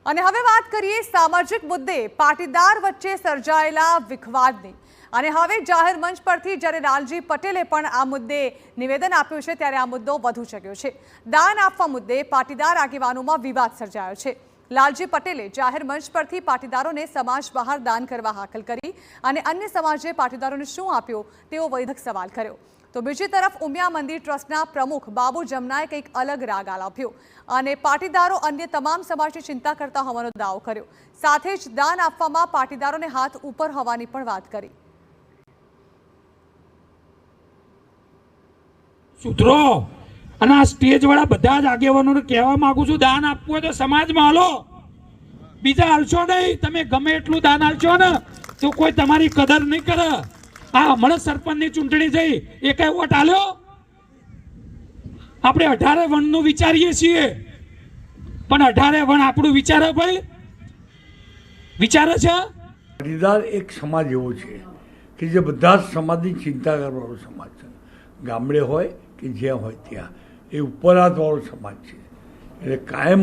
અને હવે વાત કરીએ સામાજિક મુદ્દે પાટીદાર વચ્ચે સર્જાયેલા વિખવાદની। અને હવે જાહેર મંચ પરથી જ્યારે લાલજી પટેલે પણ આ મુદ્દે નિવેદન આપ્યું છે ત્યારે આ મુદ્દો વધુ ચગ્યો છે। દાન આપવા મુદ્દે પાટીદાર આગેવાનોમાં વિવાદ સર્જાયો છે। લાલજી પટેલે જાહેર મંચ પરથી પાટીદારોને સમાજ બહાર દાન કરવા હાકલ કરી અને અન્ય સમાજે પાટીદારોને શું આપ્યું તેવો વૈધક સવાલ કર્યો। તો બીજી તરફ ઉમિયા મંદિર ટ્રસ્ટના પ્રમુખ બાબુ જમનાએ કંઈક અલગ રાગ આલાપ્યો અને પાટીદારો અન્ય તમામ સમાજની ચિંતા કરતા હોવાનો દાવો કર્યો। સાથે જ દાન આપવામાં પાટીદારોને હાથ ઉપર હોવાની પણ વાત કરી। સુધરો અને આ સ્ટેજ વાળા બધા જ આગેવાનોને કહેવા માંગુ છું, દાન આપવું હોય તો સમાજમાં હાલો, બીજા હાલશો નહીં। તમે ગમે એટલું દાન હાલશો ને તો કોઈ તમારી કદર નહીં કરે। આ હમણાં સરપંચની ચૂંટણી થઈ, એ કઈ વોટ હાલ્યો? આપણે 18 વનનું વિચારીએ છીએ, પણ 18 વન આપણું વિચારે ભાઈ? વિચારે છે? પાટીદાર એક સમાજ એવો છે કે જે બધા જ સમાજની ચિંતા કરવાનો સમાજ છે। ગામડે હોય કે જ્યાં હોય ત્યાં એ ઉપરહાથવાળો સમાજ છે, એટલે કાયમ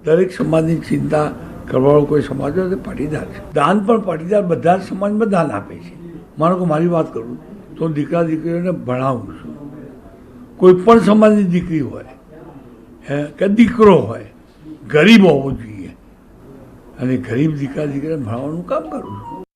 દરેક સમાજની ચિંતા કરવાવાળો કોઈ સમાજ હોય તો પાટીદાર છે। દાન પણ પાટીદાર બધા જ સમાજમાં દાન આપે છે। માનો કે મારી વાત કરું તો દીકરા દીકરીઓને ભણાવું છું, કોઈ પણ સમાજની દીકરી હોય કે દીકરો હોય, ગરીબ હોવો જોઈએ અને ગરીબ દીકરા દીકરીને ભણાવવાનું કામ કરું છું।